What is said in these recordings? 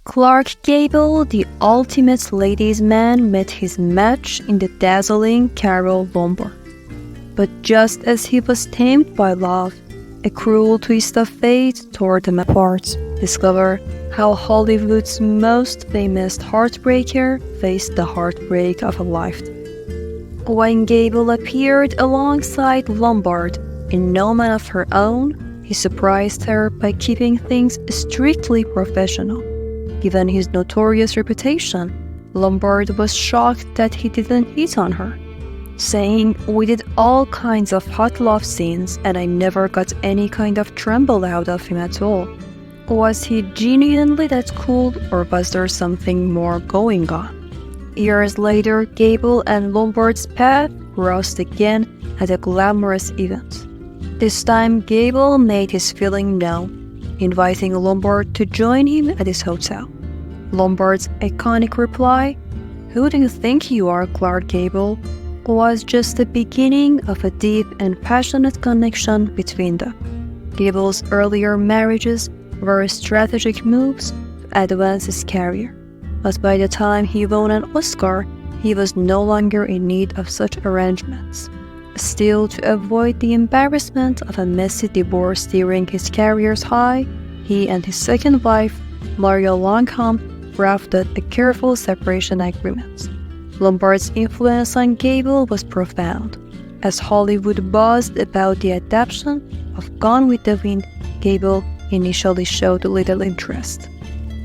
Clark Gable, the ultimate ladies' man, met his match in the dazzling Carole Lombard. But just as he was tamed by love, a cruel twist of fate tore them apart. Discover how Hollywood's most famous heartbreaker faced the heartbreak of a lifetime. When Gable appeared alongside Lombard in No Man of Her Own, he surprised her by keeping things strictly professional. Given his notorious reputation, Lombard was shocked that he didn't hit on her, saying, "We did all kinds of hot love scenes and I never got any kind of tremble out of him at all." Was he genuinely that cool, or was there something more going on? Years later, Gable and Lombard's path crossed again at a glamorous event. This time, Gable made his feeling known, inviting Lombard to join him at his hotel. Lombard's iconic reply, "Who do you think you are, Clark Gable?" was just the beginning of a deep and passionate connection between them. Gable's earlier marriages were strategic moves to advance his career, but by the time he won an Oscar, he was no longer in need of such arrangements. Still, to avoid the embarrassment of a messy divorce during his career's high, he and his second wife, Maria Longcomb, drafted a careful separation agreement. Lombard's influence on Gable was profound. As Hollywood buzzed about the adaptation of Gone with the Wind, Gable initially showed little interest.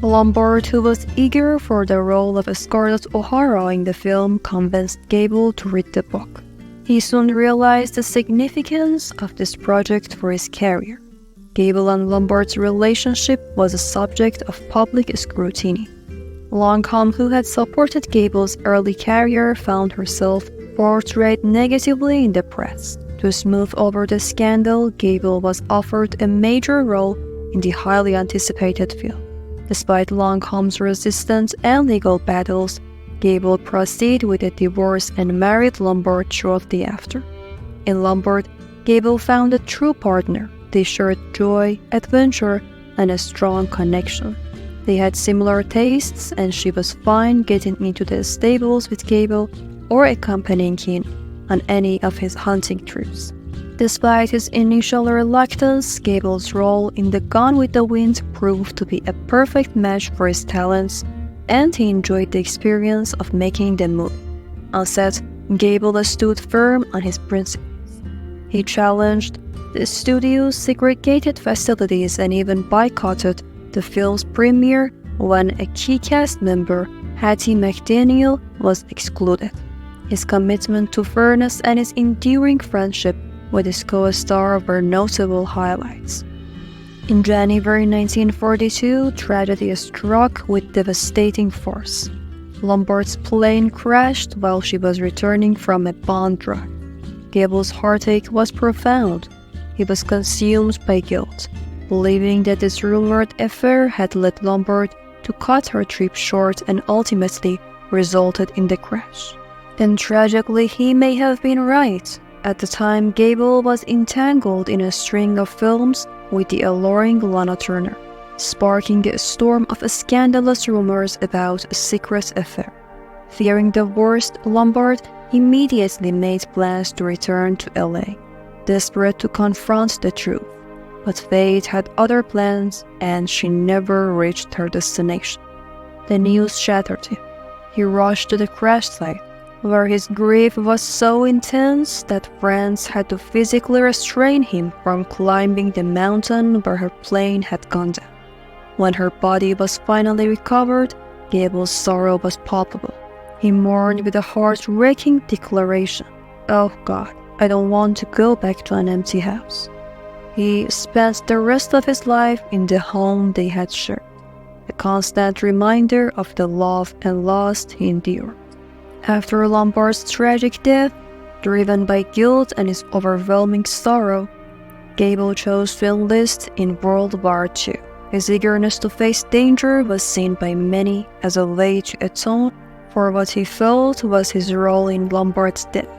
Lombard, who was eager for the role of Scarlett O'Hara in the film, convinced Gable to read the book. He soon realized the significance of this project for his career. Gable and Lombard's relationship was a subject of public scrutiny. Longcomb, who had supported Gable's early career, found herself portrayed negatively in the press. To smooth over the scandal, Gable was offered a major role in the highly anticipated film. Despite Longcomb's resistance and legal battles, Gable proceeded with a divorce and married Lombard shortly after. In Lombard, Gable found a true partner. They shared joy, adventure, and a strong connection. They had similar tastes, and she was fine getting into the stables with Gable or accompanying him on any of his hunting trips. Despite his initial reluctance, Gable's role in the Gone with the Wind proved to be a perfect match for his talents, and he enjoyed the experience of making the movie. On set, Gable stood firm on his principles. He challenged the studio's segregated facilities and even boycotted the film's premiere when a key cast member, Hattie McDaniel, was excluded. His commitment to fairness and his enduring friendship with his co-star were notable highlights. In January 1942, tragedy struck with devastating force. Lombard's plane crashed while she was returning from a bond drive. Gable's heartache was profound. He was consumed by guilt, believing that this rumored affair had led Lombard to cut her trip short and ultimately resulted in the crash. And tragically, he may have been right. At the time, Gable was entangled in a string of films with the alluring Lana Turner, sparking a storm of scandalous rumors about a secret affair. Fearing the worst, Lombard immediately made plans to return to LA, desperate to confront the truth. But fate had other plans, and she never reached her destination. The news shattered him. He rushed to the crash site, where his grief was so intense that friends had to physically restrain him from climbing the mountain where her plane had gone down. When her body was finally recovered, Gable's sorrow was palpable. He mourned with a heart-wrenching declaration, "Oh God, I don't want to go back to an empty house." He spent the rest of his life in the home they had shared, a constant reminder of the love and loss he endured. After Lombard's tragic death, driven by guilt and his overwhelming sorrow, Gable chose to enlist in World War II. His eagerness to face danger was seen by many as a way to atone for what he felt was his role in Lombard's death.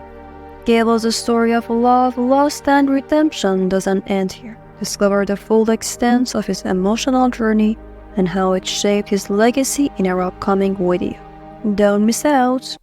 Gable's story of love, loss, and redemption doesn't end here. Discover the full extent of his emotional journey and how it shaped his legacy in our upcoming video. Don't miss out!